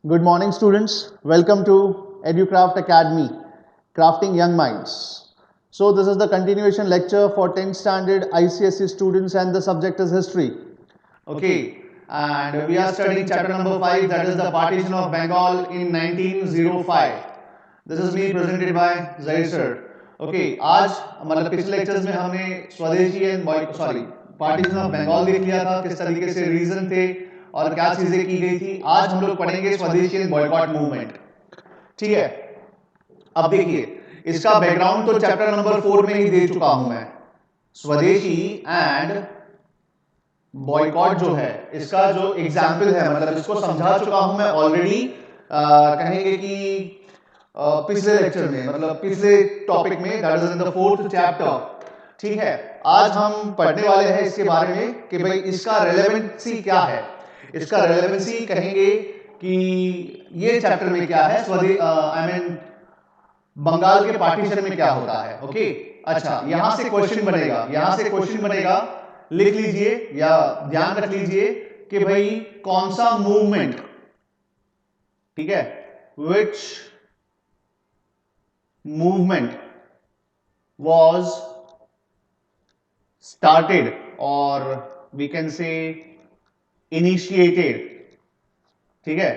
Good morning, students. Welcome to EduCraft Academy, Crafting Young Minds. So, this is the continuation lecture for 10th standard ICSE students, and the subject is history. Okay, and we are studying chapter number 5, that is the partition of Bengal in 1905. This is me presented by Zaid sir. Okay, आज मतलब पिछले lectures में हमने स्वदेशी and partition of Bengal देख लिया था, किस तरीके से रीजन थे और क्या चीजें की गई थी। आज हम लोग पढ़ेंगे स्वदेशी एंड बॉयकॉट मूवमेंट। ठीक है, अब देखिए इसका बैकग्राउंड तो चैप्टर नंबर 4 में ही दे चुका हूं मैं। स्वदेशी एंड बॉयकॉट जो है, इसका जो एग्जाम्पल है, मतलब इसको समझा चुका हूं मैं ऑलरेडी। कहेंगे कि पिछले लेक्चर में, मतलब पिछले टॉपिक में, that is in the 4th chapter. ठीक है, आज हम पढ़ने वाले हैं इसके बारे में कि भाई इसका रेलेवेंसी क्या है। इसका रेलेवेंसी कहेंगे कि ये चैप्टर में क्या है, बंगाल के पार्टीशन में क्या होता है। ओके, अच्छा, यहां से क्वेश्चन बनेगा, लिख लीजिए या ध्यान रख लीजिए कि भाई कौन सा मूवमेंट, ठीक है, विच movement was started, or we can say initiated, ठीक है,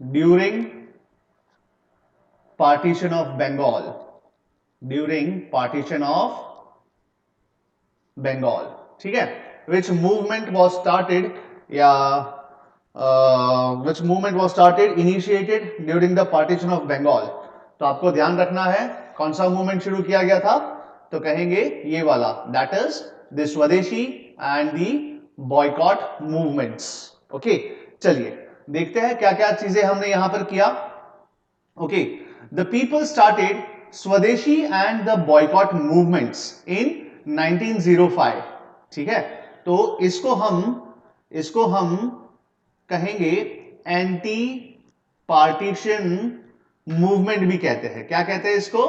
during partition of Bengal, ठीक है, which movement was started या which movement was started, initiated during the partition of Bengal। तो आपको ध्यान रखना है कौन सा मूवमेंट शुरू किया गया था, तो कहेंगे ये वाला, that is the Swadeshi and the boycott movements. Okay, चलिए देखते हैं क्या क्या चीजें हमने यहां पर किया। ओके, द पीपल स्टार्टेड स्वदेशी एंड द बॉयकॉट मूवमेंट्स इन 1905। ठीक है, तो इसको हम कहेंगे एंटी पार्टीशन मूवमेंट भी कहते हैं। क्या कहते हैं इसको?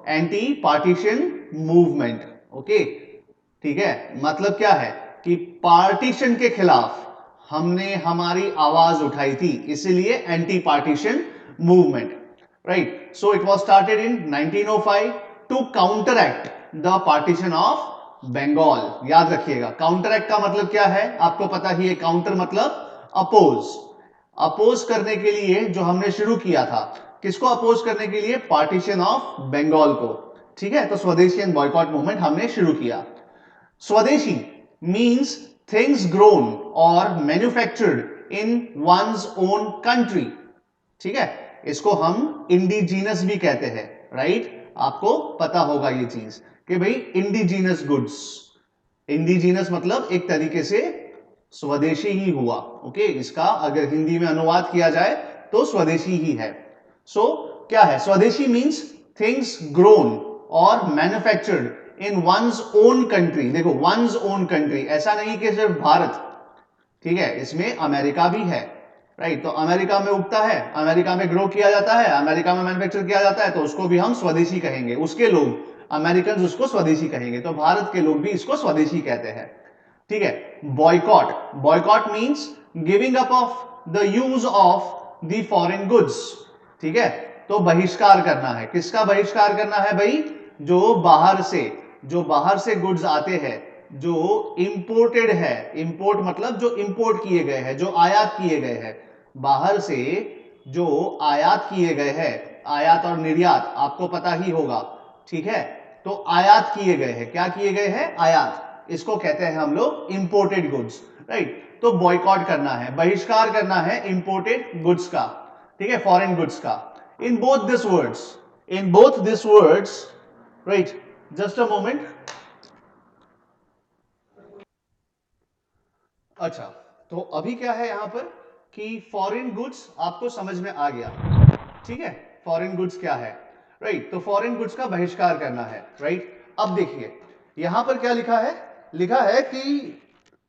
Anti partition movement. ओके, ठीक है, मतलब क्या है कि पार्टीशन के खिलाफ हमने हमारी आवाज उठाई थी, इसीलिए anti partition movement, right. So it was started in 1905 to counteract the partition of Bengal. याद रखिएगा, काउंटरएक्ट का मतलब क्या है, आपको पता ही है। काउंटर मतलब अपोज करने के लिए जो हमने शुरू किया था, किसको अपोज करने के लिए? पार्टीशन ऑफ बंगाल को। ठीक है, तो स्वदेशी एंड बॉयकॉट मूवमेंट हमने शुरू किया। स्वदेशी मींस थिंग्स ग्रोन और manufactured in one's own country. ठीक है, इसको हम इंडिजीनस भी कहते हैं, राइट। आपको पता होगा ये चीज कि भाई इंडिजीनस गुड्स, इंडिजीनस मतलब एक तरीके से स्वदेशी ही हुआ। ओके, इसका अगर हिंदी में अनुवाद किया जाए तो स्वदेशी ही है। सो क्या है स्वदेशी? मींस थिंग्स ग्रोन और manufactured in one's own country. देखो, वंस ओन कंट्री, ऐसा नहीं कि सिर्फ भारत, ठीक है, इसमें अमेरिका भी है, राइट। तो अमेरिका में उगता है, अमेरिका में ग्रो किया जाता है, अमेरिका में मैन्युफैक्चर किया जाता है, तो उसको भी हम स्वदेशी कहेंगे। उसके लोग, अमेरिकन, उसको स्वदेशी कहेंगे, तो भारत के लोग भी इसको स्वदेशी कहते हैं। ठीक है, boycott means giving up of the use of the foreign goods. ठीक है, तो बहिष्कार करना है। किसका बहिष्कार करना है भाई? जो बाहर से गुड्स आते हैं, जो इंपोर्टेड है। इंपोर्ट मतलब जो इंपोर्ट किए गए हैं, जो आयात किए गए हैं, बाहर से जो आयात किए गए हैं, आयात और निर्यात आपको पता ही होगा। ठीक है, तो आयात किए गए हैं, क्या किए गए हैं? आयात, इसको कहते हैं हम लोग इंपोर्टेड गुड्स, राइट। तो बॉयकॉट करना है, बहिष्कार करना है इंपोर्टेड गुड्स का, ठीक है, फॉरेन गुड्स का। In both this words, right, just a moment. अच्छा, तो अभी क्या है यहां पर कि फॉरेन गुड्स आपको समझ में आ गया, ठीक है, फॉरेन गुड्स क्या है, राइट। तो फॉरेन गुड्स का बहिष्कार करना है, राइट। अब देखिए यहां पर क्या लिखा है कि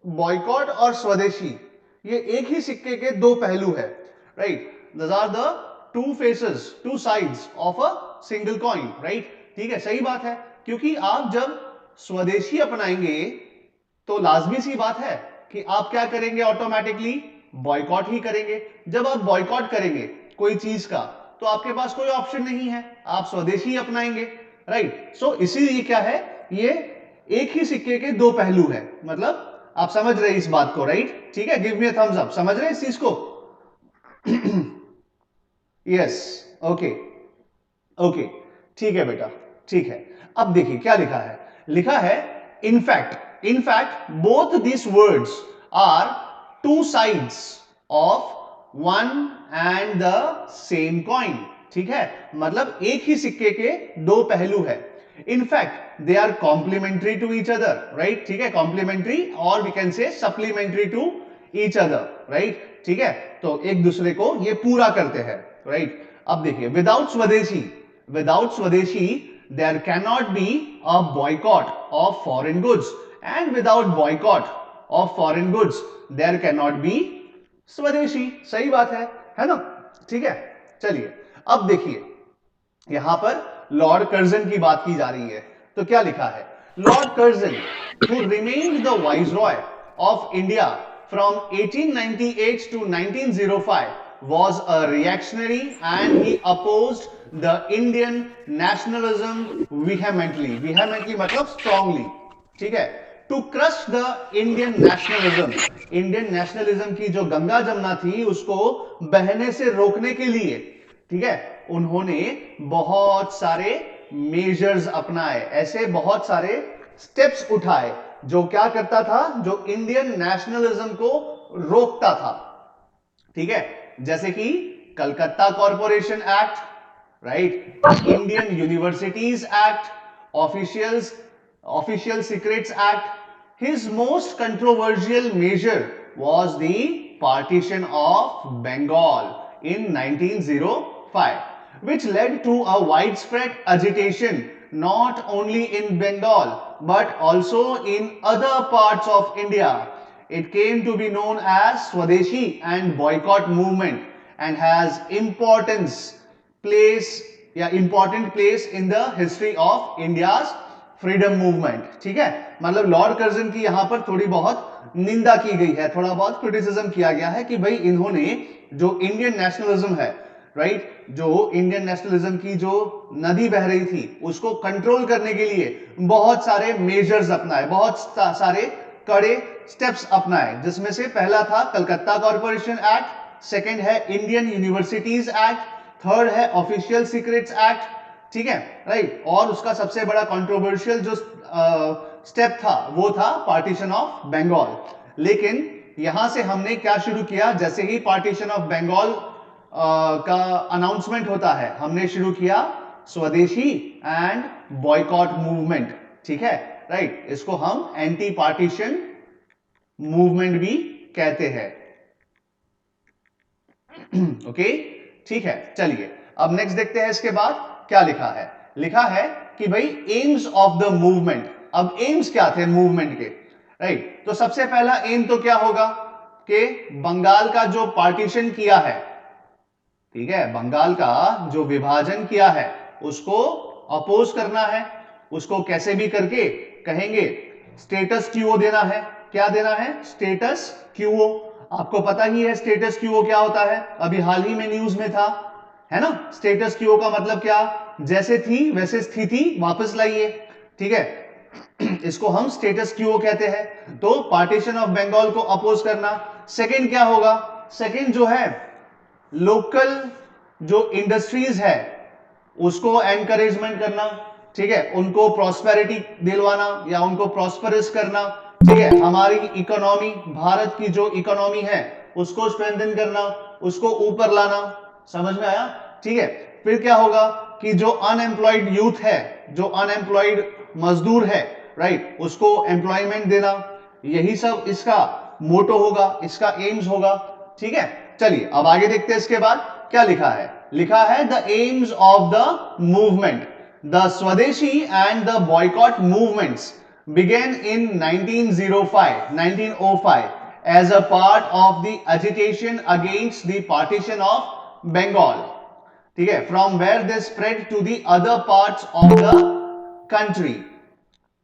बॉयकॉट और स्वदेशी ये एक ही सिक्के के दो पहलू है, right. These are the two faces, two sides of a single coin, right. ठीक है, सही बात है, क्योंकि आप जब स्वदेशी अपनाएंगे तो लाजमी सी बात है कि आप क्या करेंगे? ऑटोमेटिकली बॉयकॉट ही करेंगे। जब आप बॉयकॉट करेंगे कोई चीज का तो आपके पास कोई ऑप्शन नहीं है, आप स्वदेशी अपनाएंगे, राइट। सो इसीलिए क्या है, ये एक ही सिक्के के दो पहलू है, मतलब आप समझ रहे इस बात को, राइट। ठीक है, give me a thumbs up, समझ रहे इस चीज को? यस, ओके ओके, ठीक है बेटा, ठीक है। अब देखिए क्या लिखा है, लिखा है in fact both this words are two sides of one and the same coin. ठीक है, मतलब एक ही सिक्के के दो पहलू है। In fact they are complementary to each other, right. ठीक है, कॉम्प्लीमेंट्री और we can say supplementary to each other, right. ठीक है, तो एक दूसरे को ये पूरा करते हैं, राइट। अब देखिए, without Swadeshi, there cannot be a boycott of foreign goods, and without boycott of foreign goods, there cannot be Swadeshi। सही बात है ना? ठीक है, चलिए अब देखिए, यहां पर लॉर्ड कर्जन की बात की जा रही है, तो क्या लिखा है, Lord Curzon who remained the viceroy of India from 1898 to 1905 was a reactionary and he opposed the Indian nationalism vehemently मतलब strongly। ठीक है, to crush the Indian nationalism की जो गंगा जमुना थी उसको बहने से रोकने के लिए, ठीक है, उन्होंने बहुत सारे मेजर्स अपनाए, ऐसे बहुत सारे स्टेप्स उठाए जो क्या करता था, जो इंडियन नेशनलिज्म को रोकता था। ठीक है, जैसे कि Calcutta corporation act, right, Indian universities act, official secrets act. His most controversial measure was the partition of Bengal in 1905, which led to a widespread agitation not only in Bengal but also in other parts of India. It came to be known as Swadeshi and boycott movement and has important place in the history of India's freedom movement. ठीक है, मतलब Lord Curzon की यहां पर थोड़ी बहुत निंदा की गई है, थोड़ा बहुत क्रिटिसिज्म किया गया है कि भाई इन्होंने जो इंडियन नेशनलिज्म है, राइट, जो इंडियन नेशनलिज्म की जो नदी बह रही थी उसको कंट्रोल करने के लिए बहुत सारे मेजर्स अपनाए, बहुत सारे कड़े स्टेप्स अपनाए, जिसमें से पहला था कलकत्ता कॉरपोरेशन एक्ट, सेकंड है इंडियन यूनिवर्सिटीज एक्ट, थर्ड है ऑफिशियल सीक्रेट्स एक्ट। ठीक है, राइट, और उसका सबसे बड़ा कंट्रोवर्शियल जो स्टेप था वो था पार्टीशन ऑफ बंगाल। लेकिन यहां से हमने क्या शुरू किया, जैसे ही पार्टीशन ऑफ बंगाल का अनाउंसमेंट होता है, हमने शुरू किया स्वदेशी एंड बॉयकॉट मूवमेंट। ठीक है, राइट, इसको हम एंटी पार्टीशन मूवमेंट भी कहते हैं। ओके, ठीक है, चलिए अब नेक्स्ट देखते हैं इसके बाद क्या लिखा है। लिखा है कि भाई एम्स ऑफ द मूवमेंट। अब एम्स क्या थे मूवमेंट के, राइट, तो सबसे पहला एम तो क्या होगा कि बंगाल का जो पार्टीशन किया है, ठीक है, बंगाल का जो विभाजन किया है उसको अपोज करना है, उसको कैसे भी करके कहेंगे स्टेटस क्यूओ देना है। क्या देना है? स्टेटस क्यूओ। आपको पता ही है स्टेटस क्यूओ क्या होता है, अभी हाल ही में न्यूज में था, है ना। स्टेटस क्यूओ का मतलब क्या, जैसे थी वैसे स्थिति वापस लाइए। ठीक है, इसको हम स्टेटस क्यूओ कहते हैं। तो पार्टीशन ऑफ बंगाल को अपोज करना। सेकंड क्या होगा, सेकंड जो है लोकल जो इंडस्ट्रीज है उसको एनकरेजमेंट करना। ठीक है, उनको प्रॉस्पेरिटी दिलवाना या उनको प्रॉस्परस करना। ठीक है, हमारी इकोनॉमी, भारत की जो इकोनॉमी है उसको स्ट्रेंथन करना, उसको ऊपर लाना। समझ में आया? ठीक है, फिर क्या होगा कि जो अनएम्प्लॉयड यूथ है, जो अनएम्प्लॉयड मजदूर है, राइट, उसको एम्प्लॉयमेंट देना। यही सब इसका मोटो होगा, इसका एम्स होगा। ठीक है, चलिए अब आगे देखते हैं इसके बाद क्या लिखा है। लिखा है the aims of the movement, the Swadeshi and the boycott movements began in 1905 as a part of the agitation against the partition of Bengal. ठीक है, from where they spread to the other parts of the country.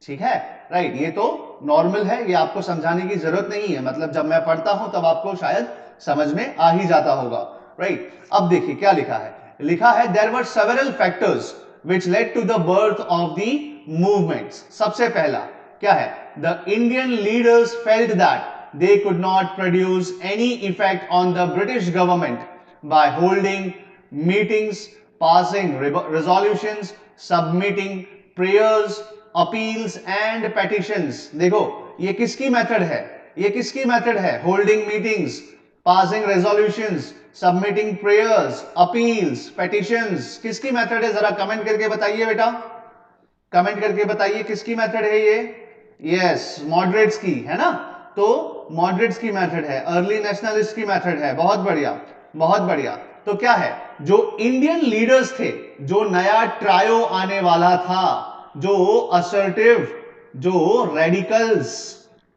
ठीक है, right, ये तो normal है, ये आपको समझाने की जरूरत नहीं है, मतलब जब मैं पढ़ता हूं तब आपको शायद समझ में आ ही जाता होगा, राइट। अब देखिए क्या लिखा है, लिखा है there were several factors which led to the birth of the movements. सबसे पहला क्या है, the Indian leaders felt that they could not produce any effect on the British government by holding meetings, passing resolutions, submitting prayers, appeals and petitions। देखो ये किसकी method है, ये किसकी मेथड है, holding meetings, passing resolutions, submitting prayers, appeals, petitions, किसकी method है, जरा कमेंट करके बताइए बेटा, कमेंट करके बताइए किसकी मेथड है ये। यस, मॉडरेट्स की, है ना। तो मॉडरेट्स की मेथड है, अर्ली नेशनलिस्ट की मेथड है। बहुत बढ़िया, बहुत बढ़िया। तो क्या है, जो इंडियन लीडर्स थे, जो नया ट्रायो आने वाला था, जो असर्टिव, जो रेडिकल्स,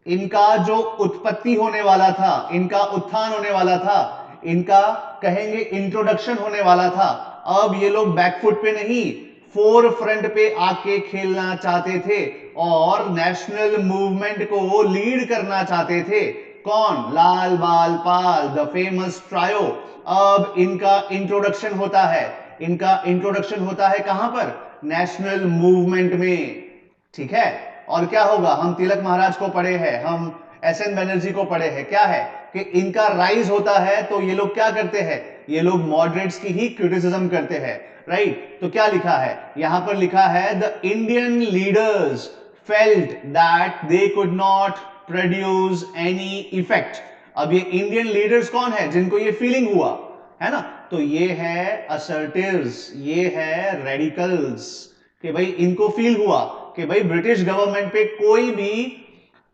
इनका जो उत्पत्ति होने वाला था, इनका उत्थान होने वाला था, इनका कहेंगे इंट्रोडक्शन होने वाला था। अब ये लोग बैकफुट पे नहीं, फोर फ्रंट पे आके खेलना चाहते थे और नेशनल मूवमेंट को लीड करना चाहते थे। कौन, लाल बाल पाल, द फेमस ट्रायो। अब इनका इंट्रोडक्शन होता है, इनका इंट्रोडक्शन होता है कहां पर, नेशनल मूवमेंट में, ठीक है। और क्या होगा, हम तिलक महाराज को पढ़े हैं, हम एसएन बनर्जी को पढ़े हैं, क्या है कि इनका राइज होता है तो ये लोग क्या करते हैं, ये लोग मॉडरेट्स की ही क्रिटिसिज्म करते हैं, राइट। तो क्या लिखा है, यहां पर लिखा है the Indian leaders felt that they could not produce any effect. अब ये इंडियन लीडर्स कौन है, जिनको ये फीलिंग हुआ, है ना, तो ये है असर्टिव्स, ये है रेडिकल्स, कि भाई इनको फील हुआ कि भाई ब्रिटिश गवर्नमेंट पे कोई भी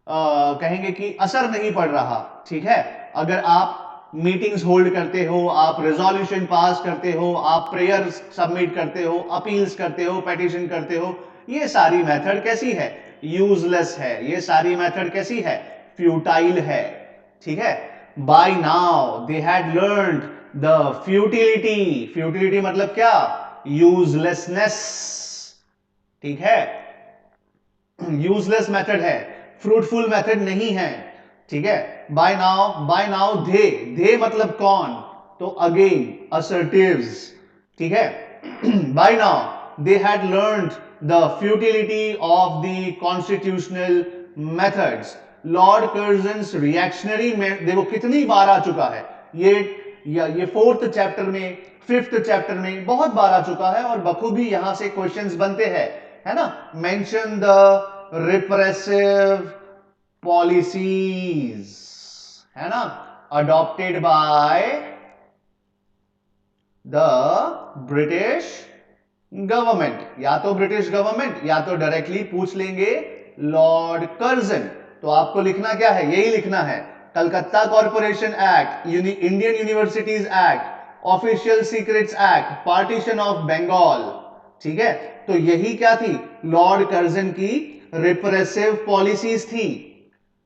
कहेंगे कि असर नहीं पड़ रहा, ठीक है। अगर आप मीटिंग्स होल्ड करते हो, आप रेजोल्यूशन पास करते हो, आप प्रेयर सबमिट करते हो, अपील्स करते हो, पेटिशन करते हो, ये सारी मेथड कैसी है, यूजलेस है। ये सारी मेथड कैसी है, फ्यूटाइल है, ठीक है। By now they had learned the futility, futility मतलब क्या, यूजलेसनेस, ठीक है। यूजलेस मेथड है, फ्रूटफुल मेथड नहीं है, ठीक है। बाय नाउ दे मतलब कौन, तो अगेन असर्टिव्स, ठीक है। By now they had learned the futility of the constitutional methods. Lord Curzon's reactionary में, देखो कितनी बार आ चुका है ये फोर्थ चैप्टर में, फिफ्थ चैप्टर में बहुत बार आ चुका है और बखूबी यहां से क्वेश्चंस बनते हैं, है ना। मेंशन द रिप्रेसिव पॉलिसीज, है ना, adopted by the British government, या तो ब्रिटिश गवर्नमेंट या तो डायरेक्टली पूछ लेंगे लॉर्ड कर्जन। तो आपको लिखना क्या है, यही लिखना है, Calcutta corporation act, Indian universities act, official secrets act, partition of Bengal, ठीक है। तो यही क्या थी, लॉर्ड कर्जन की रिप्रेसिव पॉलिसीज थी,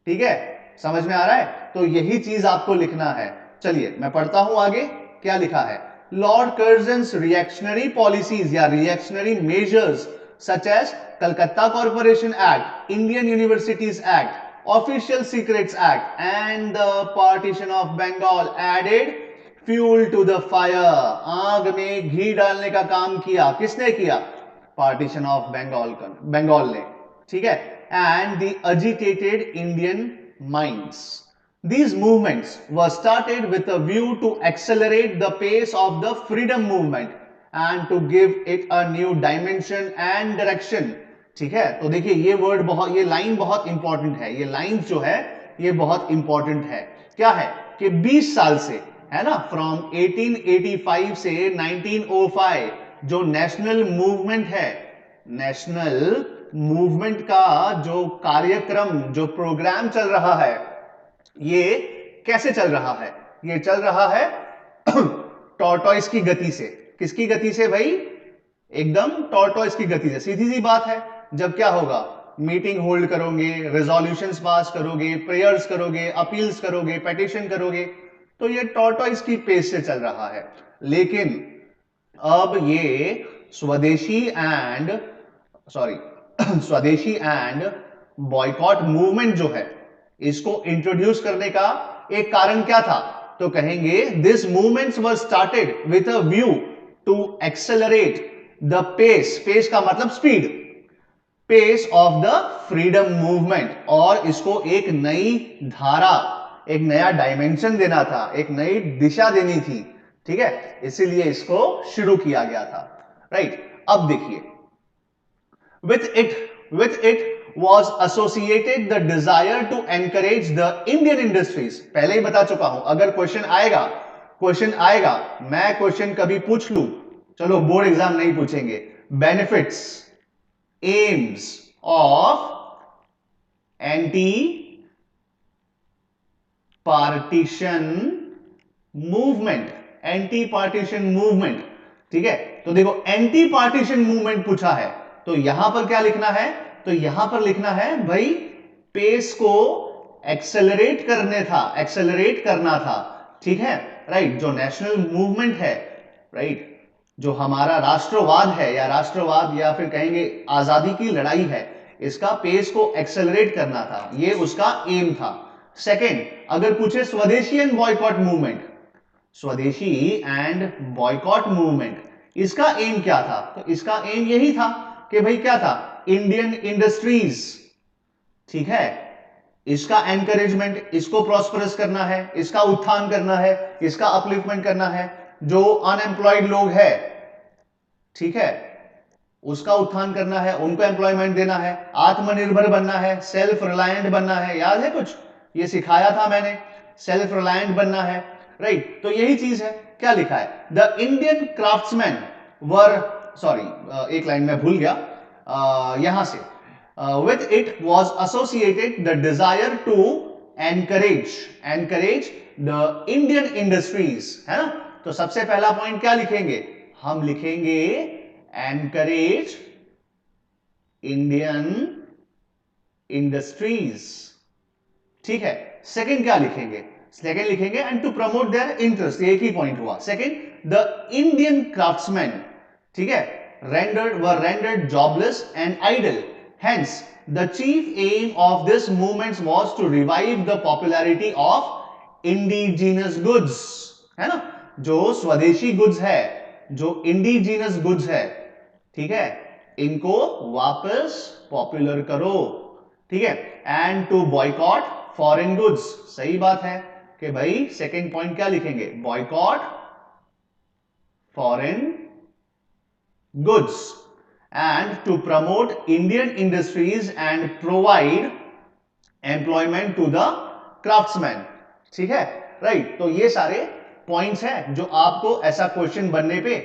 ठीक है। समझ में आ रहा है, तो यही चीज आपको लिखना है। चलिए मैं पढ़ता हूं आगे क्या लिखा है। लॉर्ड कर्जन्स रिएक्शनरी पॉलिसीज या reactionary measures such as Calcutta corporation act, Indian universities act, official secrets act and the partition of Bengal added fuel to the fire. आग में घी डालने का काम किया, किसने किया, पार्टीशन ऑफ बंगाल ने, ठीक है। And the agitated Indian minds. These movements were started with a view to accelerate the pace of the freedom movement and to give it a new dimension and direction, ठीक है। तो देखिए ये word बहुत, ये लाइन बहुत important है, ये लाइन जो है ये बहुत इंपॉर्टेंट है। क्या है कि 20 साल से, है ना, फ्रॉम 1885 से 1905 जो नेशनल मूवमेंट है, नेशनल मूवमेंट का जो कार्यक्रम, जो प्रोग्राम चल रहा है, ये कैसे चल रहा है, ये चल रहा है टॉर्टोइस की गति से। किसकी गति से भाई, एकदम टॉर्टोइस की गति से। सीधी सी बात है, जब क्या होगा, मीटिंग होल्ड करोगे, रेजोल्यूशंस पास करोगे, प्रेयर्स करोगे, अपील्स करोगे, पेटिशन करोगे, तो ये टॉर्टोइस की पेस से चल रहा है। लेकिन अब ये स्वदेशी एंड बॉयकॉट मूवमेंट जो है, इसको इंट्रोड्यूस करने का एक कारण क्या था, तो कहेंगे this movements were started with a view to accelerate the pace, pace का मतलब speed, pace of the freedom movement, और इसको एक नई धारा, एक नया डायमेंशन देना था, एक नई दिशा देनी थी, ठीक है, इसीलिए इसको शुरू किया गया था, राइट। अब देखिए, with it was associated the desire to encourage the Indian industries। पहले ही बता चुका हूं, अगर क्वेश्चन आएगा, मैं क्वेश्चन कभी पूछ लूं, चलो बोर्ड एग्जाम नहीं पूछेंगे, benefits, AIIMS of anti partition movement, anti partition movement, ठीक है। तो देखो एंटी पार्टीशन मूवमेंट पूछा है, तो यहां पर क्या लिखना है, तो यहां पर लिखना है भाई पेस को एक्सेलरेट करना था, ठीक है, राइट। जो नेशनल मूवमेंट है, राइट, जो हमारा राष्ट्रवाद है, या फिर कहेंगे आजादी की लड़ाई है, इसका पेस को एक्सेलरेट करना था, ये उसका एम था। सेकेंड, अगर पूछे स्वदेशी एंड बॉयकॉट मूवमेंट, स्वदेशी एंड बॉयकॉट मूवमेंट, इसका एम क्या था, तो इसका एम यही था कि भाई क्या था, इंडियन इंडस्ट्रीज, ठीक है, इसका एनकरेजमेंट, इसको प्रॉस्परस करना है, इसका उत्थान करना है, इसका अपलिफ्टमेंट करना है, जो अनएम्प्लॉयड लोग है, ठीक है, उसका उत्थान करना है, उनको एम्प्लॉयमेंट देना है, आत्मनिर्भर बनना है, सेल्फ रिलायंट बनना है, याद है कुछ, ये सिखाया था मैंने, सेल्फ रिलायंट बनना है, राइट। तो यही चीज है, क्या लिखा है, the Indian craftsman were, sorry एक लाइन में भूल गया, यहां से, with it was associated the desire to encourage the Indian industries, है ना। तो सबसे पहला पॉइंट क्या लिखेंगे, हम लिखेंगे encourage Indian industries, ठीक है। सेकंड क्या लिखेंगे, सेकंड लिखेंगे and to promote their interest, एक ही पॉइंट हुआ। सेकंड, द इंडियन क्राफ्ट्समैन, ठीक है, rendered jobless and idle, hence the chief aim of this movement was to revive the popularity of indigenous goods, है ना, जो स्वदेशी गुड्स है, जो इंडिजीनस गुड्स है, ठीक है, इनको वापस पॉपुलर करो, ठीक है, and to boycott foreign goods, सही बात है कि भाई सेकंड पॉइंट क्या लिखेंगे, boycott foreign goods and to promote Indian industries and provide employment to the craftsmen, ठीक है, राइट। तो ये सारे पॉइंट्स हैं जो आपको ऐसा क्वेश्चन बनने पे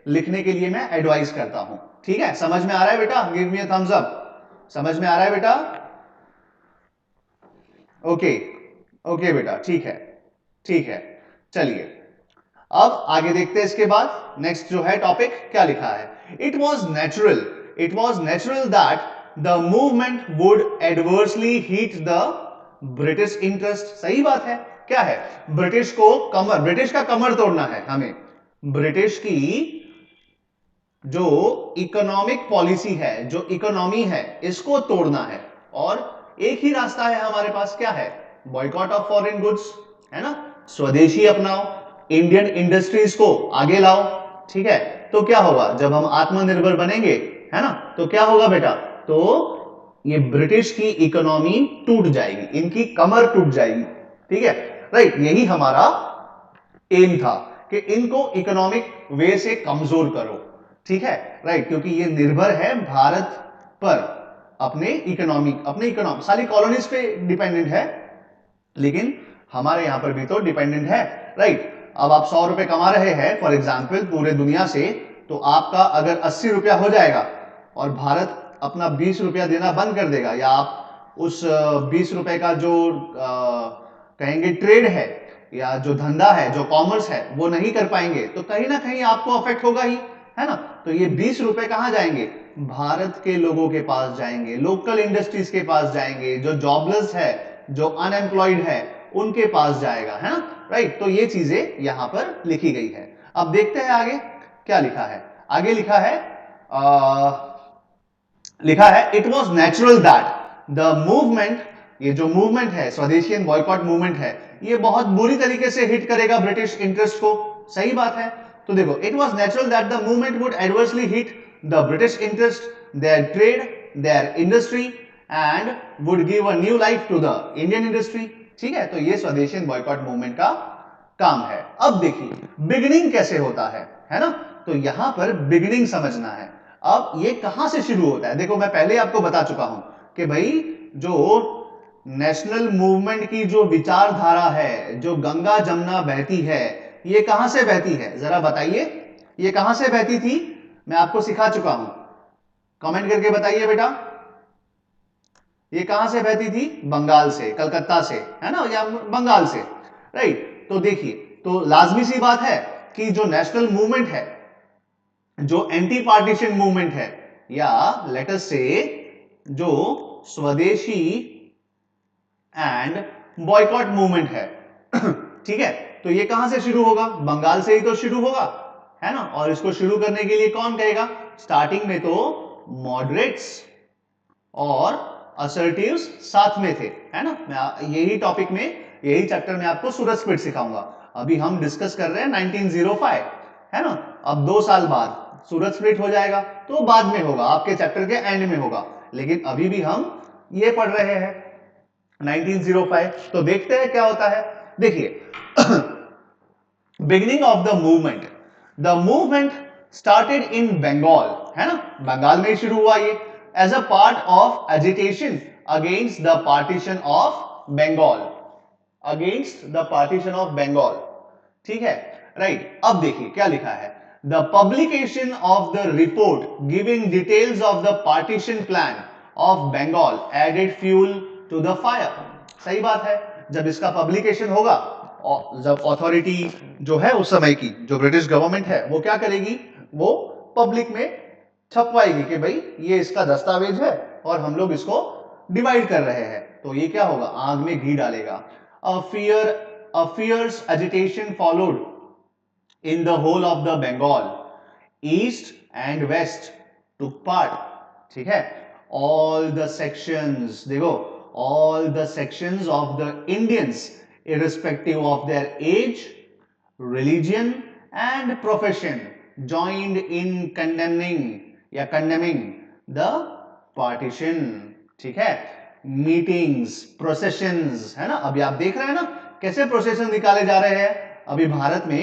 लिखने के लिए मैं एडवाइस करता हूं, ठीक है। समझ में आ रहा है बेटा, give me a thumbs up, समझ में आ रहा है बेटा, ओके ओके बेटा, ठीक है, ठीक है, चलिए अब आगे देखते हैं। इसके बाद नेक्स्ट जो है टॉपिक क्या लिखा है, it was natural that the movement would adversely heat the British interest, सही बात है, क्या है, ब्रिटिश का कमर तोड़ना है हमें, ब्रिटिश की जो इकोनॉमिक पॉलिसी है, जो इकोनॉमी है, इसको तोड़ना है, और एक ही रास्ता है हमारे पास, क्या है, बॉयकॉट ऑफ फॉरेन गुड्स, है ना, स्वदेशी अपनाओ, इंडियन इंडस्ट्रीज को आगे लाओ, ठीक है। तो क्या होगा, जब हम आत्मनिर्भर बनेंगे, है ना, तो क्या होगा बेटा, तो ये ब्रिटिश की इकोनॉमी टूट जाएगी, इनकी कमर टूट जाएगी, ठीक है, राइट। यही हमारा एम था कि इनको इकोनॉमिक वे से कमजोर करो, ठीक है, राइट, क्योंकि ये निर्भर है भारत पर, अपने इकोनॉमी सारी कॉलोनीज पे डिपेंडेंट है, लेकिन हमारे यहां पर भी तो डिपेंडेंट है, राइट। अब आप 100 रुपए कमा रहे हैं फॉर एग्जाम्पल पूरे दुनिया से, तो आपका अगर 80 रुपया हो जाएगा और भारत अपना 20 रुपया देना बंद कर देगा, या आप उस 20 रुपए का जो कहेंगे ट्रेड है, या जो धंधा है, जो कॉमर्स है, वो नहीं कर पाएंगे, तो कहीं ना कहीं आपको अफेक्ट होगा ही, है ना। तो ये 20 रुपए कहां जाएंगे, भारत के लोगों के पास जाएंगे, लोकल इंडस्ट्रीज के पास जाएंगे, जो जॉबलेस है, जो अनएम्प्लॉयड है, उनके पास जाएगा, है ना, राइट। तो ये चीजें यहां पर लिखी गई है। अब देखते हैं आगे क्या लिखा है, आगे लिखा है it was natural that the movement, ये जो मूवमेंट है, स्वदेशी एंड बॉयकॉट मूवमेंट है, ये बहुत बुरी तरीके से हिट करेगा ब्रिटिश इंटरेस्ट को, सही बात है। तो देखो, it was natural that the movement would adversely hit the British interest, their trade, their industry and would give a new life to the Indian industry. ठीक है, तो ये स्वदेशी बॉयकॉट मूवमेंट का काम है। अब देखिए बिगिनिंग कैसे होता है ना, तो यहां पर बिगिनिंग समझना है। अब ये कहां से शुरू होता है, देखो मैं पहले आपको बता चुका हूं कि भाई जो नेशनल मूवमेंट की जो विचारधारा है, जो गंगा जमुना बहती है, ये कहां से बहती है जरा बताइए, ये कहां से बहती थी, मैं आपको सिखा चुका हूं, कमेंट करके बताइए बेटा, ये कहां से बहती थी, बंगाल से, कलकत्ता से, है ना, या बंगाल से, राइट। तो देखिए, तो लाजमी सी बात है कि जो नेशनल मूवमेंट है, जो एंटी पार्टीशन मूवमेंट है, या लेट अस से जो स्वदेशी एंड बॉयकॉट मूवमेंट है ठीक है, तो ये कहां से शुरू होगा, बंगाल से ही तो शुरू होगा, है ना। और इसको शुरू करने के लिए कौन कहेगा, स्टार्टिंग में तो मॉडरेट्स और असर्टिव्स साथ में थे, है ना। मैं यही टॉपिक में, यही चैप्टर में आपको सूरत स्प्लिट सिखाऊंगा। अभी हम डिस्कस कर रहे हैं 1905, है ना। अब 2 साल बाद सूरत स्प्लिट हो जाएगा, तो बाद में होगा, आपके चैप्टर के एंड में होगा, लेकिन अभी भी हम ये पढ़ रहे हैं 1905। तो देखते हैं क्या होता है। देखिए beginning of the movement started in Bengal, है ना, बंगाल में ही शुरू हुआ ये, as a part of agitation against the partition of Bengal, against the partition of Bengal. ठीक है, राइट। अब देखिए क्या लिखा है, the publication of the report giving details of the partition plan of Bengal added fuel to the fire. सही बात है, जब इसका पब्लिकेशन होगा, जब अथॉरिटी जो है उस समय की, जो ब्रिटिश गवर्नमेंट है, वो क्या करेगी, वो पब्लिक में छपवाएगी कि भाई ये इसका दस्तावेज है और हम लोग इसको डिवाइड कर रहे हैं, तो ये क्या होगा, आग में घी डालेगा। A fierce agitation followed in the whole of the Bengal. East and West took part. ठीक है, all the sections, देखो, all the sections of the Indians, irrespective of their age, religion and profession, joined in condemning the partition। ठीक है, meetings, processions, है ना, अभी आप देख रहे हैं ना कैसे प्रोसेशन निकाले जा रहे हैं। अभी भारत में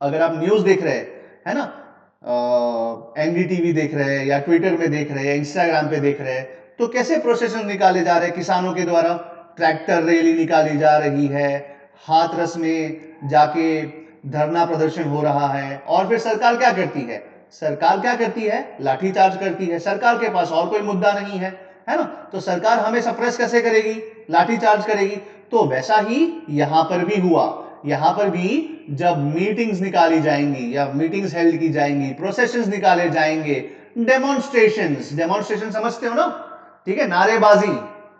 अगर आप न्यूज देख रहे हैं, है ना, एनडीटीवी देख रहे हैं, या ट्विटर में देख रहे हैं, इंस्टाग्राम पे देख रहे हैं, तो कैसे प्रोसेशन निकाले जा रहे हैं किसानों के द्वारा, ट्रैक्टर रैली निकाली जा रही है, हाथरस में जाके धरना प्रदर्शन हो रहा है, और फिर सरकार क्या करती है, सरकार क्या करती है, लाठीचार्ज करती है। सरकार के पास और कोई मुद्दा नहीं है ना, तो सरकार हमें सप्रेस कैसे करेगी, लाठीचार्ज करेगी। तो वैसा ही यहां पर भी हुआ, यहां पर भी जब मीटिंग्स निकाली जाएंगी, या मीटिंग्स हेल्ड की जाएंगी, प्रोसेशंस निकाले जाएंगे, डेमोन्स्ट्रेशन समझते हो ना, ठीक है, नारेबाजी,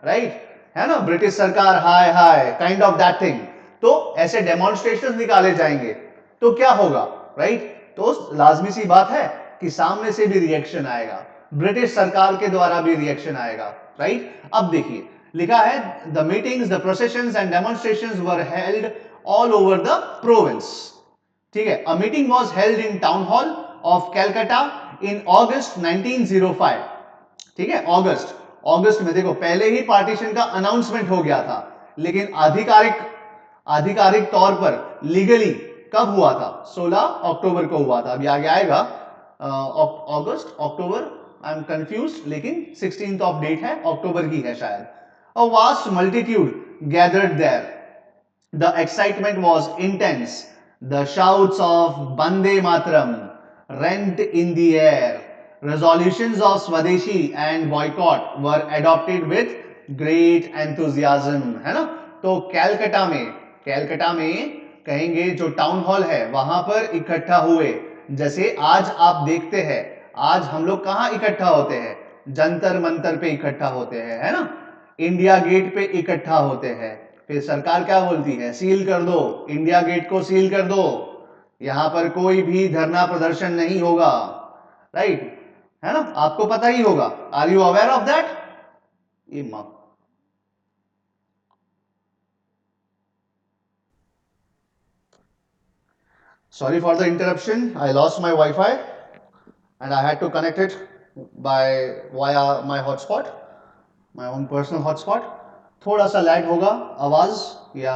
राइट, है ना, ब्रिटिश सरकार हाय हाय, काइंड ऑफ दैट थिंग। तो ऐसे डेमोन्स्ट्रेशन निकाले जाएंगे, तो क्या होगा, राइट, तो लाजमी सी बात है कि सामने से भी रिएक्शन आएगा, ब्रिटिश सरकार के द्वारा भी रिएक्शन आएगा, राइट। अब देखिए लिखा है, the meetings, the processions and demonstrations were held all over the province. ठीक है, a meeting was held in town hall of Calcutta in August 1905। ठीक है, अगस्त में, देखो पहले ही पार्टीशन का अनाउंसमेंट हो गया था, लेकिन आधिकारिक तौर पर लीगली कब हुआ था, 16 अक्टूबर को हुआ था। अभी आगे आएगा अगस्त, अक्टूबर, आई एम कंफ्यूज, लेकिन 16th ऑफ डेट है, अक्टूबर की है शायद। A vast multitude gathered there, the excitement was intense. The shouts of Bande Mataram rent in the air. Resolutions of Swadeshi and boycott were adopted with great enthusiasm, है ना। तो कैलकाटा में कहेंगे जो टाउन हॉल है, वहां पर इकट्ठा हुए, जैसे आज आप देखते हैं, आज हम लोग कहां इकट्ठा होते हैं, जंतर मंतर पे इकट्ठा होते हैं, है ना, इंडिया गेट पे इकट्ठा होते हैं। फिर सरकार क्या बोलती है, सील कर दो, इंडिया गेट को सील कर दो, यहां पर कोई भी धरना प्रदर्शन नहीं होगा, राइट, है ना, आपको पता ही होगा। Are you aware of that? ये Sorry for the interruption. I lost my Wi-Fi and I had to connect it via my hotspot, my own personal hotspot. थोड़ा सा लैग होगा आवाज, या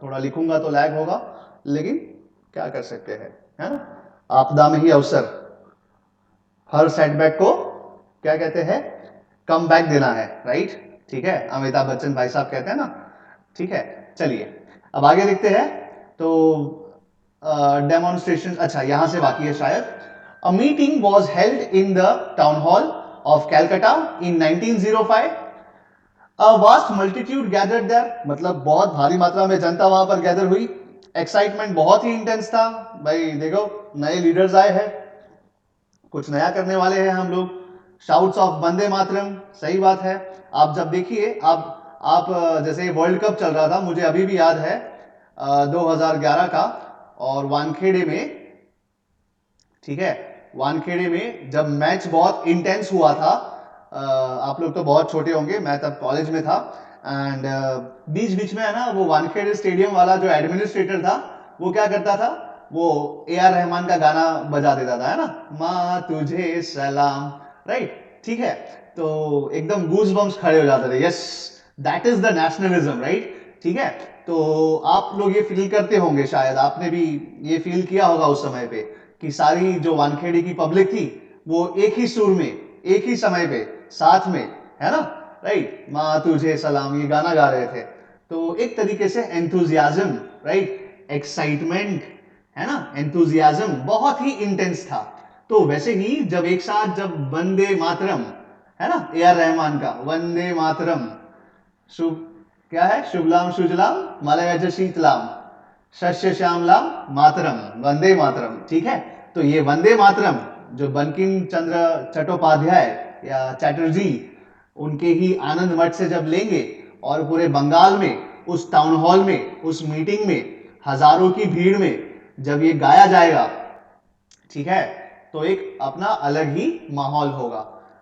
थोड़ा लिखूंगा तो लैग होगा, लेकिन क्या कर सकते हैं, है ना? आपदा में ही अवसर, हर सेटबैक को क्या कहते हैं, कम बैक देना है, राइट? ठीक है, अमिताभ बच्चन भाई साहब कहते हैं ना। ठीक है, चलिए अब आगे देखते हैं। तो डेमोन्स्ट्रेशन, अच्छा यहां से बाकी है शायद। A meeting was held in the town hall of Calcutta इन 1905। A vast multitude gathered there, मतलब बहुत भारी मात्रा में जनता वहां पर गैदर हुई। एक्साइटमेंट बहुत ही इंटेंस था, भाई देखो नए लीडर्स आए हैं, कुछ नया करने वाले हैं हम लोग। शाउट्स ऑफ वंदे मातरम, सही बात है। आप जब देखिए, आप जैसे वर्ल्ड कप चल रहा था, मुझे अभी भी याद है 2011 का, और वानखेड़े में, ठीक है, वानखेड़े में जब मैच बहुत इंटेंस हुआ था, आप लोग तो बहुत छोटे होंगे, मैं तब कॉलेज में था, एंड बीच बीच में है ना, वो वानखेड़े स्टेडियम वाला जो एडमिनिस्ट्रेटर था, वो क्या करता था, वो ए आर रहमान का गाना बजा देता था, है ना, माँ तुझे सलाम, राइट? ठीक है, तो एकदम गूज बम्स खड़े हो जाते थे। Yes, that is the nationalism, right? ठीक है, तो आप लोग ये फील करते होंगे, शायद आपने भी ये फील किया होगा उस समय पे, कि सारी जो वानखेड़े की पब्लिक थी वो एक ही सुर में, एक ही समय पे, साथ में, है ना, राइट? माँ तुझे सलाम ये गाना गा रहे थे। तो एक तरीके से एंथुजियाज्म, राइट, एक्साइटमेंट, है ना, एंथुजियाज्म बहुत ही इंटेंस था। तो वैसे ही जब एक साथ, जब वंदे मातरम, है ना, ए आर रहमान का वंदे मातरम, शुभ, क्या है, शुभलाम शुजलाम मलयज शीतलाम शस्य श्यामलाम मातरम, वंदे मातरम, ठीक है। तो ये वंदे मातरम जो बंकिम चंद्र चट्टोपाध्याय या चैटर्जी, उनके ही आनंद मठ से जब लेंगे, और पूरे बंगाल में उस टाउन हॉल में, उस मीटिंग में, हजारों की भीड़ में जब ये गाया जाएगा, ठीक है, तो एक अपना अलग ही माहौल होगा,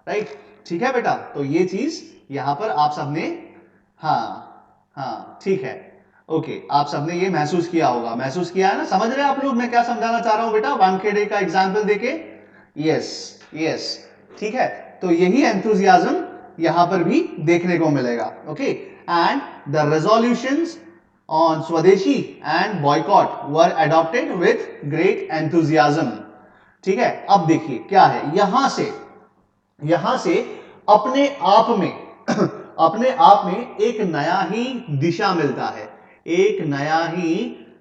राइट? ठीक है बेटा, तो ये चीज यहां पर आप सबने, हाँ हाँ ठीक है, ओके, आप सबने ये महसूस किया होगा, महसूस किया है ना? समझ रहे हैं आप लोग मैं क्या समझाना चाह रहा हूं बेटा, वानखेड़े का एग्जाम्पल देके? यस, यस, ठीक है। तो यही एंथुजियाज्म यहां पर भी देखने को मिलेगा, okay. And the resolutions on Swadeshi and boycott were adopted with great enthusiasm। ठीक है, अब देखिए क्या है, यहां से अपने आप में अपने आप में एक नया ही दिशा मिलता है, एक नया ही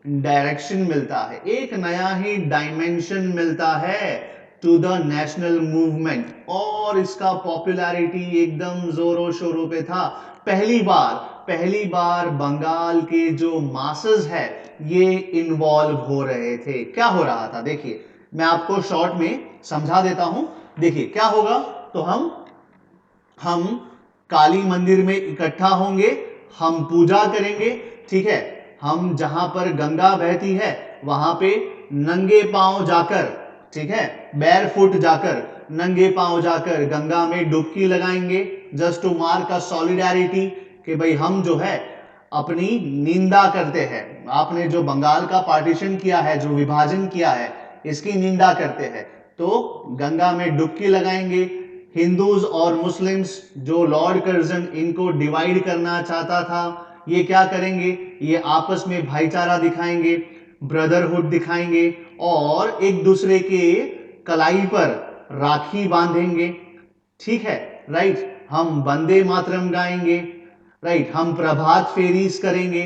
डायरेक्शन मिलता है, एक नया ही डायमेंशन मिलता है टू द नेशनल मूवमेंट, और इसका पॉपुलैरिटी एकदम जोरों शोरों पे था। पहली बार बंगाल के जो मासेस है ये इन्वॉल्व हो रहे थे। क्या हो रहा था, देखिए मैं आपको शॉर्ट में समझा देता हूं। देखिए क्या होगा, तो हम काली मंदिर में इकट्ठा होंगे, हम पूजा करेंगे, ठीक है, हम जहां पर गंगा बहती है वहां पे नंगे पांव जाकर, ठीक है, बैर फुट जाकर, नंगे पांव जाकर गंगा में डुबकी लगाएंगे, just to mark a solidarity, कि भाई हम जो है अपनी निंदा करते हैं, आपने जो बंगाल का पार्टीशन किया है, जो विभाजन किया है, इसकी निंदा करते हैं। तो गंगा में डुबकी लगाएंगे। हिंदूज और मुस्लिम्स, जो लॉर्ड कर्जन इनको डिवाइड करना चाहता था, ये क्या करेंगे, ये आपस में भाईचारा दिखाएंगे, ब्रदरहुड दिखाएंगे, और एक दूसरे के कलाई पर राखी बांधेंगे, ठीक है, राइट। हम वंदे मातरम गाएंगे, राइट, हम प्रभात फेरीज करेंगे।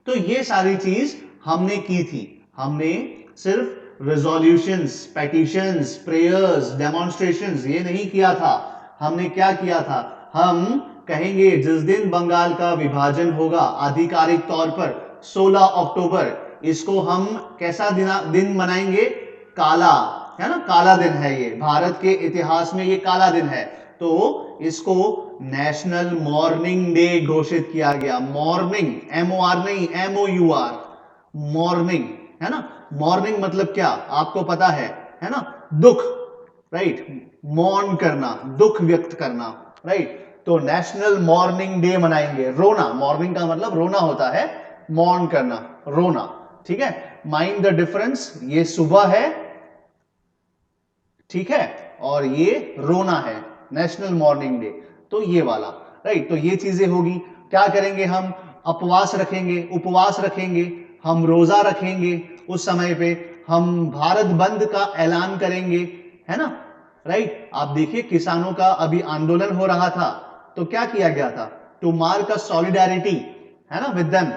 तो ये सारी चीज हमने की थी। हमने सिर्फ रेजोल्यूशंस, पेटिशंस, प्रेयर्स, डेमोन्स्ट्रेशंस ये नहीं किया था। हमने क्या किया था, हम कहेंगे जिस दिन बंगाल का विभाजन होगा आधिकारिक तौर पर 16 अक्टूबर, इसको हम कैसा दिन मनाएंगे, काला, है ना, काला दिन है ये, भारत के इतिहास में ये काला दिन है। तो इसको नेशनल मॉर्निंग डे घोषित किया गया। मॉर्निंग, MOR नहीं, MOUR, मॉर्निंग, है ना। मॉर्निंग मतलब क्या, आपको पता है ना, दुख, राइट, मौन करना, दुख व्यक्त करना, राइट। तो नेशनल मॉर्निंग डे मनाएंगे। रोना, मॉर्निंग का मतलब रोना होता है, मौन करना, रोना, ठीक है, माइंड द डिफरेंस, ये सुबह है, ठीक है, और ये रोना है, नेशनल मॉर्निंग डे, तो ये वाला, राइट। तो ये चीजें होगी। क्या करेंगे हम? उपवास रखेंगे, उपवास रखेंगे, हम रोजा रखेंगे, उस समय पे हम भारत बंद का ऐलान करेंगे, है ना, राइट। आप देखिए किसानों का अभी आंदोलन हो रहा था, तो क्या किया गया था? टू मार्क अ सॉलिडारिटी, है ना, विद देम,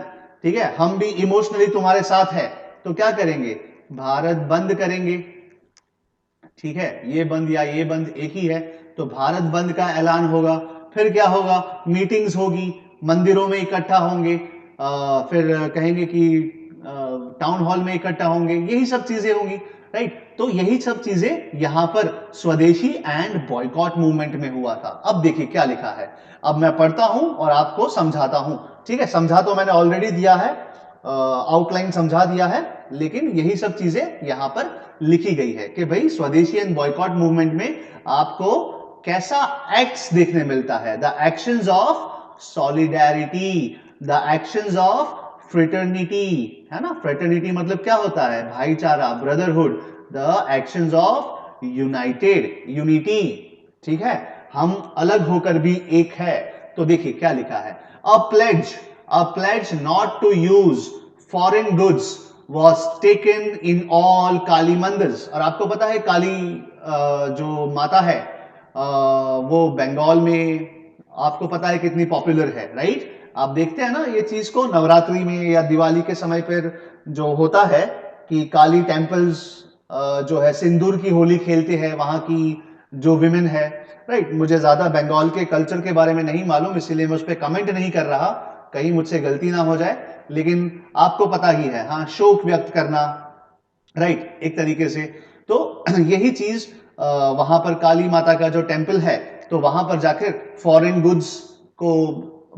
ठीक है, हम भी इमोशनली तुम्हारे साथ है, तो क्या करेंगे? भारत बंद करेंगे, ठीक है, ये बंद या ये बंद एक ही है, तो भारत बंद का ऐलान होगा। फिर क्या होगा? मीटिंग्स होगी, मंदिरों में इकट्ठा होंगे, फिर कहेंगे कि टाउन हॉल में इकट्ठा होंगे, यही सब चीजें होंगी, राइट। तो यही सब चीजें यहां पर स्वदेशी एंड बॉयकॉट मूवमेंट में हुआ था। अब देखिए क्या लिखा है, अब मैं पढ़ता हूं और आपको समझाता हूं, ठीक है। समझा तो मैंने ऑलरेडी दिया है, आउटलाइन समझा दिया है, लेकिन यही सब चीजें यहां पर लिखी गई है कि भाई स्वदेशी एंड बॉयकॉट मूवमेंट में आपको कैसा एक्ट्स देखने मिलता है। The actions of solidarity, the actions of fraternity, है ना, फ्रेटर्निटी मतलब क्या होता है? भाईचारा, brotherhood. The actions of United, unity, ठीक है, हम अलग होकर भी एक है। तो देखिए क्या लिखा है, a pledge not to use foreign goods was taken in all Kali मंदिर्स। और आपको पता है काली जो माता है वो बंगाल में आपको पता है कितनी पॉपुलर है, राइट। आप देखते हैं ना ये चीज को नवरात्रि में या दिवाली के समय पर जो होता है कि काली टेम्पल्स जो है सिंदूर की होली खेलते हैं वहां की जो विमेन है, राइट। मुझे ज्यादा बंगाल के कल्चर के बारे में नहीं मालूम, इसीलिए मैं उस पर कमेंट नहीं कर रहा, कहीं मुझसे गलती ना हो जाए, लेकिन आपको पता ही है, हाँ, शोक व्यक्त करना, राइट, एक तरीके से। तो यही चीज वहां पर काली माता का जो टेम्पल है, तो वहां पर जाकर फॉरेन गुड्स को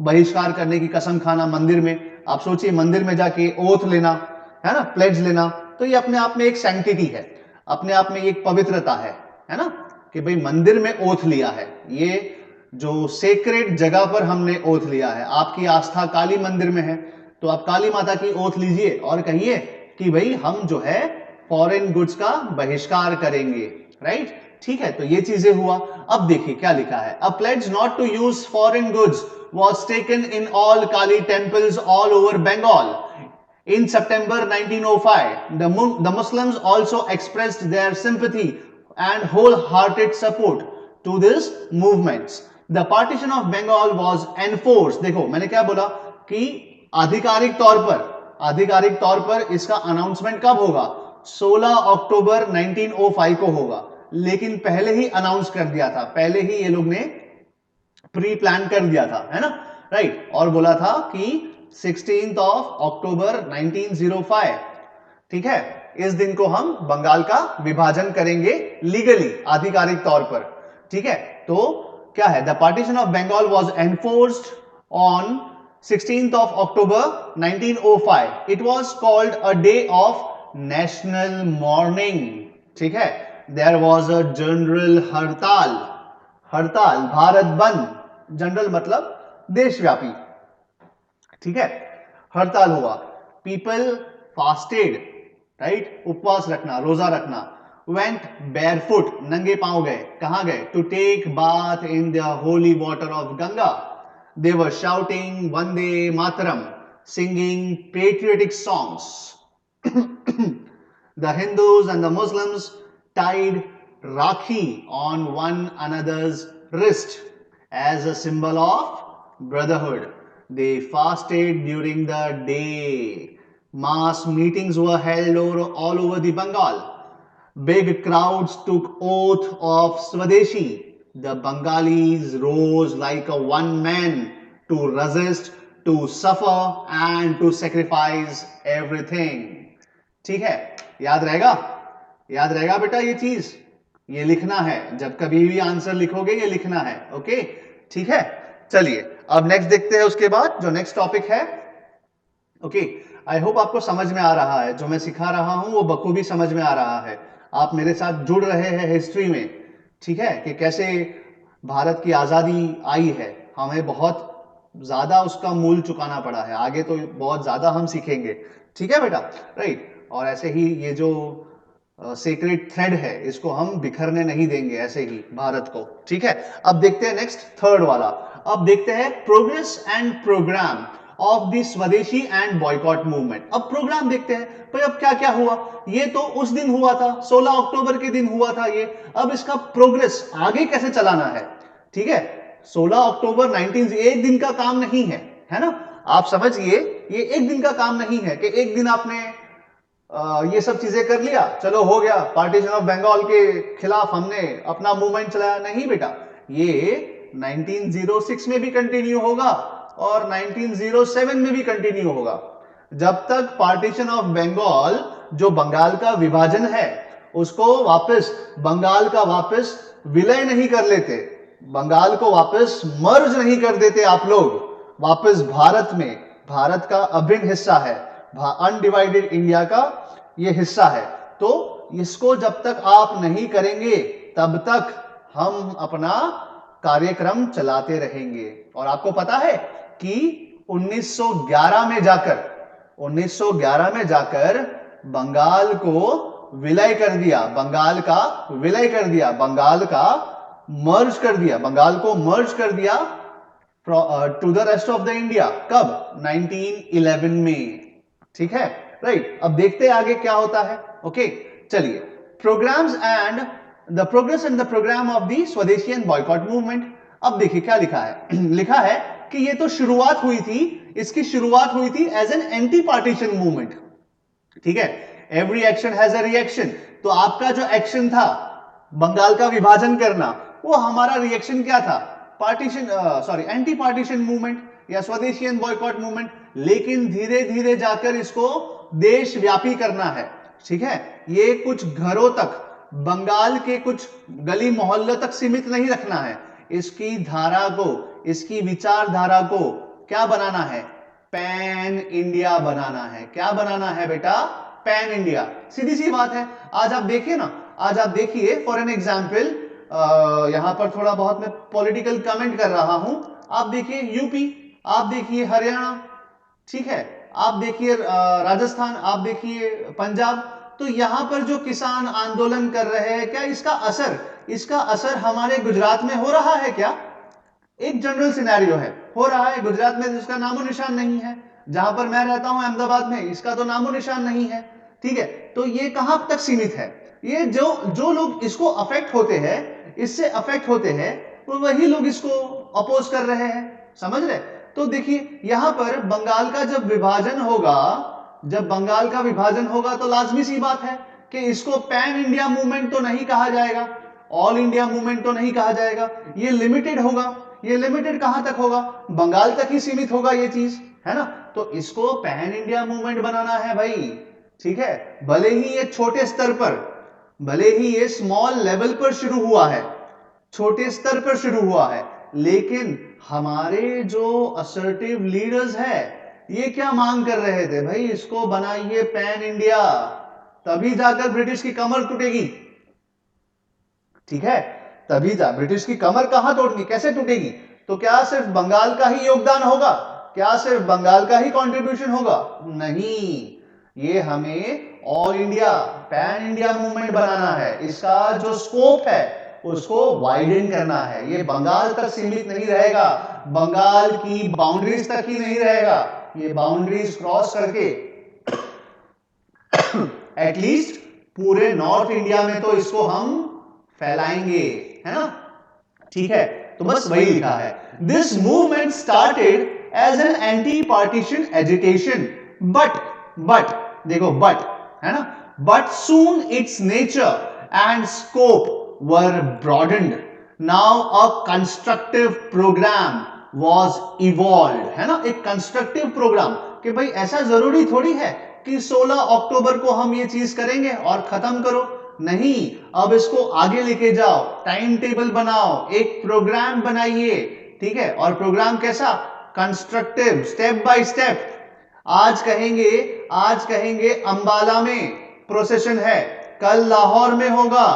बहिष्कार करने की कसम खाना मंदिर में। आप सोचिए मंदिर में जाके ओथ लेना, है ना, प्लेज लेना, तो ये अपने आप में एक सैंक्टिटी है, अपने आप में एक पवित्रता है ना, कि भाई मंदिर में ओथ लिया है, ये जो सेक्रेट जगह पर हमने ओथ लिया है। आपकी आस्था काली मंदिर में है, तो आप काली माता की ओथ लीजिए और कहिए कि भाई हम जो है फॉरेन गुड्स का बहिष्कार करेंगे, राइट, ठीक है। तो ये चीजें हुआ। अब देखिए क्या लिखा है, a pledge not to use foreign goods was taken in all Kali temples all over Bengal. In September 1905, the Muslims also expressed their sympathy and wholehearted support to this movements. The partition of Bengal was enforced. देखो मैंने क्या बोला कि आधिकारिक तौर पर इसका announcement कब होगा? 16 अक्टूबर 1905 को होगा, लेकिन पहले ही अनाउंस कर दिया था, पहले ही ये लोग ने प्री प्लान कर दिया था, है ना, राइट। और बोला था कि 16 अक्टूबर 1905, ठीक है, इस दिन को हम बंगाल का विभाजन करेंगे लीगली, आधिकारिक तौर पर, ठीक है। तो क्या है, the partition of Bengal was enforced on 16th of October 1905. It was called a day of national mourning, ठीक है। There was a general हड़ताल, हड़ताल भारत बंद, जनरल मतलब देशव्यापी, ठीक है, हड़ताल हुआ। पीपल फास्टेड, राइट, उपवास रखना, रोजा रखना। वेंट बेयरफुट, नंगे पांव गए, कहां गए? To take bath in the holy water of Ganga. They were shouting Vande Mataram, singing patriotic songs. The Hindus and the Muslims tied Rakhi on one another's wrist as a symbol of brotherhood. They fasted during the day. Mass meetings were held all over the Bengal. Big crowds took oath of Swadeshi. The Bengalis rose like a one man to resist, to suffer and to sacrifice everything. ठीक है, याद रहेगा, याद रहेगा बेटा, ये चीज ये लिखना है, जब कभी भी आंसर लिखोगे ये लिखना है, ओके, ठीक है। चलिए अब नेक्स्ट देखते हैं, उसके बाद जो नेक्स्ट टॉपिक है, ओके। आई होप आपको समझ में आ रहा है, जो मैं सिखा रहा हूं वो बखूबी समझ में आ रहा है, आप मेरे साथ जुड़ रहे हैं हिस्ट्री में, ठीक है, कि कैसे भारत की आजादी आई है। हमें बहुत ज्यादा उसका मूल चुकाना पड़ा है, आगे तो बहुत ज्यादा हम सीखेंगे, ठीक है बेटा, राइट। और ऐसे ही ये जो सीक्रेट थ्रेड है इसको हम बिखरने नहीं देंगे ऐसे ही भारत को, ठीक है। अब देखते हैं नेक्स्ट थर्ड वाला। अब देखते हैं progress and programme of the Swadeshi and boycott movement. अब प्रोग्राम देखते हैं भाई अब क्या क्या हुआ। ये तो उस दिन हुआ था, 16 अक्टूबर के दिन हुआ था ये। अब इसका प्रोग्रेस आगे कैसे चलाना है, ठीक है। 16 अक्टूबर 19 एक दिन का काम नहीं है ना। आप समझिए ये एक दिन का काम नहीं है कि एक दिन आपने ये सब चीजें कर लिया, चलो हो गया, पार्टीशन ऑफ बंगाल के खिलाफ हमने अपना मूवमेंट चलाया। नहीं बेटा, ये 1906 में भी कंटिन्यू होगा और 1907 में भी कंटिन्यू होगा। जब तक पार्टीशन ऑफ बंगाल, जो बंगाल का विभाजन है, उसको वापस बंगाल का वापस विलय नहीं कर लेते, बंगाल को वापस मर्ज नहीं कर देते आप लोग वापस भारत में, भारत का अभिन्न हिस्सा है, अनडिवाइडेड इंडिया का ये हिस्सा है, तो इसको जब तक आप नहीं करेंगे तब तक हम अपना कार्यक्रम चलाते रहेंगे। और आपको पता है कि 1911 में जाकर बंगाल को विलय कर दिया, बंगाल का विलय कर दिया, बंगाल का मर्ज कर दिया, बंगाल को मर्ज कर दिया to the rest of the India. कब? 1911 में, ठीक है, राइट। अब देखते हैं आगे क्या होता है। ओके, चलिए, programmes and the progress and the programme of the Swadeshi and boycott movement. अब देखिए क्या लिखा है लिखा है कि ये तो शुरुआत हुई थी, इसकी शुरुआत हुई थी as an anti partition movement, ठीक है। Every action has a reaction. तो आपका जो एक्शन था बंगाल का विभाजन करना, वो हमारा रिएक्शन क्या था? पार्टीशन, एंटी पार्टीशन मूवमेंट या स्वदेशी एंड बॉयकॉट मूवमेंट। लेकिन धीरे धीरे जाकर इसको देशव्यापी करना है, ठीक है। ये कुछ घरों तक, बंगाल के कुछ गली मोहल्लों तक सीमित नहीं रखना है। इसकी धारा को, इसकी विचारधारा को क्या बनाना है? पैन इंडिया बनाना है। क्या बनाना है बेटा? Pan India. सीधी सी बात है। आज आप देखिए ना, आज आप देखिए फॉर एन एग्जाम्पल, यहां पर थोड़ा बहुत मैं पॉलिटिकल कमेंट कर रहा हूं। आप देखिए यूपी, आप देखिए हरियाणा, ठीक है, आप देखिए राजस्थान, आप देखिए पंजाब। तो यहां पर जो किसान आंदोलन कर रहे हैं, क्या इसका असर हमारे गुजरात में हो रहा है क्या? एक जनरल सिनेरियो है, हो रहा है। गुजरात में इसका नामो निशान नहीं है। जहां पर मैं रहता हूं अहमदाबाद में, इसका तो नामो निशान नहीं है, ठीक है। तो ये कहां तक सीमित है? ये जो लोग इसको अफेक्ट होते हैं, इससे अफेक्ट होते हैं, तो वही लोग इसको अपोज कर रहे हैं, समझ रहे। तो देखिए यहां पर बंगाल का जब विभाजन होगा, जब बंगाल का विभाजन होगा तो लाजमी सी बात है कि इसको पैन इंडिया मूवमेंट तो नहीं कहा जाएगा, ऑल इंडिया मूवमेंट तो नहीं कहा जाएगा, ये लिमिटेड होगा। ये लिमिटेड कहां तक होगा? बंगाल तक ही सीमित होगा ये चीज, है ना। तो इसको पैन इंडिया मूवमेंट बनाना है भाई, ठीक है। भले ही ये छोटे स्तर पर, भले ही ये स्मॉल लेवल पर शुरू हुआ है, छोटे स्तर पर शुरू हुआ है, लेकिन हमारे जो असर्टिव लीडर्स है, ये क्या मांग कर रहे थे भाई? इसको बनाइए पैन इंडिया, तभी जाकर ब्रिटिश की कमर टूटेगी, ठीक है। तभी जा ब्रिटिश की कमर कहां तोड़नी, कैसे टूटेगी? तो क्या सिर्फ बंगाल का ही योगदान होगा? क्या सिर्फ बंगाल का ही कंट्रीब्यूशन होगा? नहीं, ये हमें all India, pan India movement बनाना है। इसका जो स्कोप है उसको वाइडन करना है। ये बंगाल तक सीमित नहीं रहेगा, बंगाल की बाउंड्रीज तक ही नहीं रहेगा, ये बाउंड्रीज क्रॉस करके एटलीस्ट पूरे नॉर्थ इंडिया में तो इसको हम फैलाएंगे, है ना, ठीक है। तो बस वही लिखा है, this movement started as an anti partition agitation, but देखो बट, है ना, but soon its nature and scope were broadened. Now a constructive programme was evolve, है ना, एक कंस्ट्रक्टिव प्रोग्राम, कि भाई ऐसा जरूरी थोड़ी है कि 16 अक्टूबर को हम ये चीज करेंगे और खत्म करो। नहीं, अब इसको आगे लेके जाओ, टाइम टेबल बनाओ, एक प्रोग्राम बनाइए, ठीक है। और प्रोग्राम कैसा? Constructive, step by step. आज कहेंगे अंबाला में प्रोसेशन है, कल लाहौर में होगा,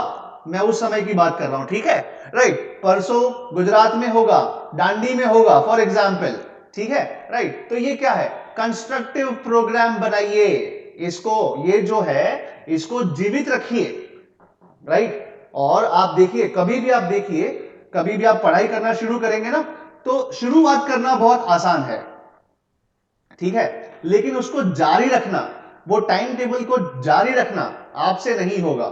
मैं उस समय की बात कर रहा हूं, ठीक है, राइट। परसों गुजरात में होगा, दांडी में होगा फॉर एग्जाम्पल, ठीक है, राइट। तो ये क्या है? कंस्ट्रक्टिव प्रोग्राम बनाइए, इसको ये जो है इसको जीवित रखिए, राइट। और आप देखिए, कभी भी आप पढ़ाई करना शुरू करेंगे ना, तो शुरुआत करना बहुत आसान है, ठीक है, लेकिन उसको जारी रखना, वो टाइम टेबल को जारी रखना आपसे नहीं होगा,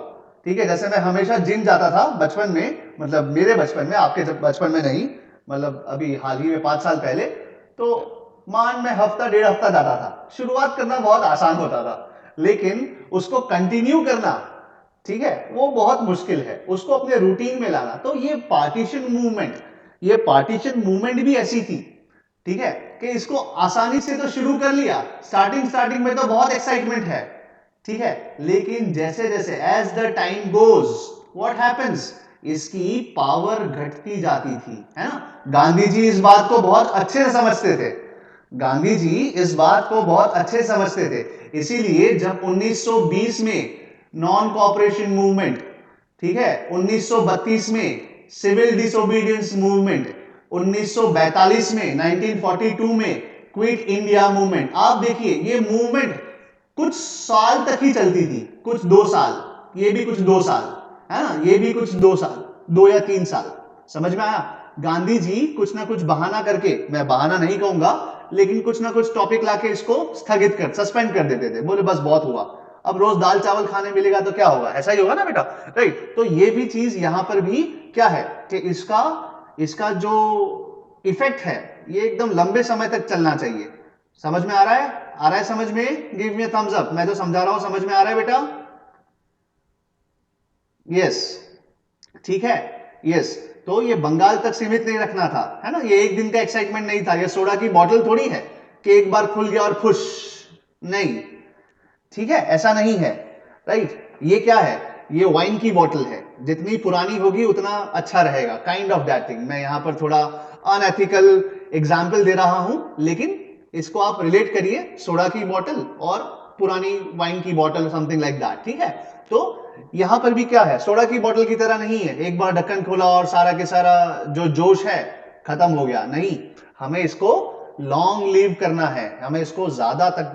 ठीक है। जैसे मैं हमेशा जिम जाता था बचपन में, मतलब मेरे बचपन में, आपके बचपन में नहीं, मतलब अभी हाल ही में 5 साल पहले, तो मान मैं हफ्ता डेढ़ हफ्ता जाता था। शुरुआत करना बहुत आसान होता था, लेकिन उसको कंटिन्यू करना, ठीक है, वो बहुत मुश्किल है, उसको अपने रूटीन में लाना। तो ये पार्टीशन मूवमेंट भी ऐसी थी, ठीक है, कि इसको आसानी से तो शुरू कर लिया, स्टार्टिंग में तो बहुत एक्साइटमेंट है, ठीक है, लेकिन जैसे जैसे as the time goes what happens, इसकी पावर घटती जाती थी, है ना। गांधी जी इस बात को बहुत अच्छे से समझते थे, इसीलिए जब 1920 में नॉन कॉपरेशन मूवमेंट, ठीक है, 1932 में सिविल डिसोबीडियंस मूवमेंट, 1942 में 1942 में क्विट इंडिया मूवमेंट, आप देखिए ये मूवमेंट कुछ साल तक ही चलती थी, कुछ 2 साल, ये भी कुछ 2 साल, है ना, ये भी कुछ 2 साल, 2 या 3 साल, समझ में आया। गांधी जी कुछ ना कुछ बहाना करके, मैं बहाना नहीं कहूंगा, लेकिन कुछ ना कुछ टॉपिक लाके इसको सस्पेंड कर देते थे, बोले बस बहुत हुआ, अब रोज दाल चावल खाने मिलेगा तो क्या होगा, ऐसा ही होगा ना बेटा, राइट। तो ये भी चीज यहां पर भी क्या है कि इसका जो इफेक्ट है ये एकदम लंबे समय तक चलना चाहिए। समझ में आ रहा है समझ में, give me a thumbs up, मैं जो समझा रहा हूं समझ में आ रहा है बेटा, यस, ठीक है, यस। तो ये बंगाल तक सीमित नहीं रखना था, है ना, ये एक दिन का एक्साइटमेंट नहीं था, ये सोडा की बोतल थोड़ी है कि एक बार खुल गया और खुश, नहीं, ठीक है, ऐसा नहीं है, राइट। ये क्या है, ये वाइन की बोतल है, जितनी पुरानी होगी उतना अच्छा रहेगा, काइंड ऑफ दैट थिंग। मैं यहां पर थोड़ा अनएथिकल एग्जाम्पल दे रहा हूं, लेकिन इसको आप रिलेट करिए सोडा की बोतल और पुरानी वाइन की बोतल, समथिंग लाइक दैट, ठीक है। तो यहां पर भी क्या है, सोडा की बोतल की तरह नहीं है, एक बार ढक्कन खोला और सारा के सारा जो जोश है खत्म हो गया, नहीं, हमें इसको लॉन्ग लीव करना है, हमें इसको ज्यादा तक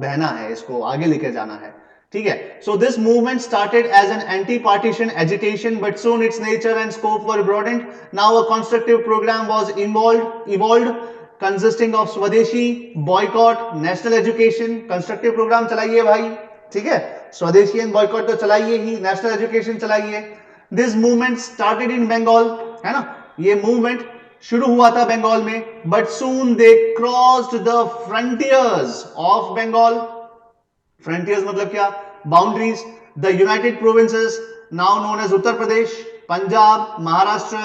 बहना है, इसको आगे लेकर जाना है, ठीक है। So this movement started as an anti partition agitation, but soon its nature and scope were broadened. Now a constructive program was evolved consisting of स्वदेशी, boycott, national education, constructive program चलाइए भाई, ठीक है, स्वदेशी एंड बॉयकॉट तो चलाइए ही, national education चलाइए। This movement started in Bengal, है ना, ये मूवमेंट शुरू हुआ था बंगाल में, but soon they crossed the frontiers of Bengal. Frontiers मतलब क्या, boundaries, the united provinces now known as Uttar Pradesh, Punjab, Maharashtra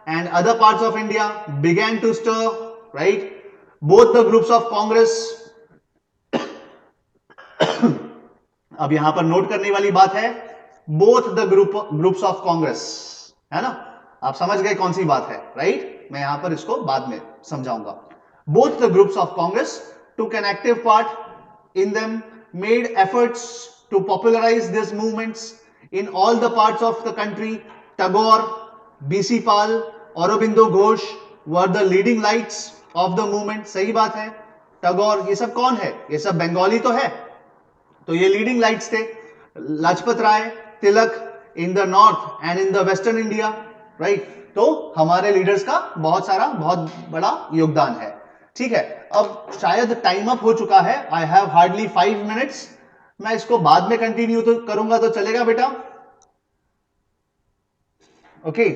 and other parts of India began to stir, right? Both the groups of Congress, अब यहां पर नोट करने वाली बात है, both the groups of Congress, है ना, आप समझ गए कौन सी बात है, राइट। मैं यहां पर इसको बाद में समझाऊंगा। Both the groups of Congress took an active part in them, made efforts to popularize these movements in all the parts of the country. Tagore, BC Pal, Aurobindo Ghosh were the leading lights of the movement. सही बात है, टैगोर, ये सब कौन है, ये सब बंगाली तो है, तो ये लीडिंग लाइट्स थे। Lajpat Rai, Tilak in the north and in the western India, right. तो हमारे लीडर्स का बहुत बड़ा योगदान है, ठीक है। अब शायद टाइम अप हो चुका है, आई हैव हार्डली 5 मिनट्स, मैं इसको बाद में कंटिन्यू तो करूंगा तो चलेगा बेटा, ओके।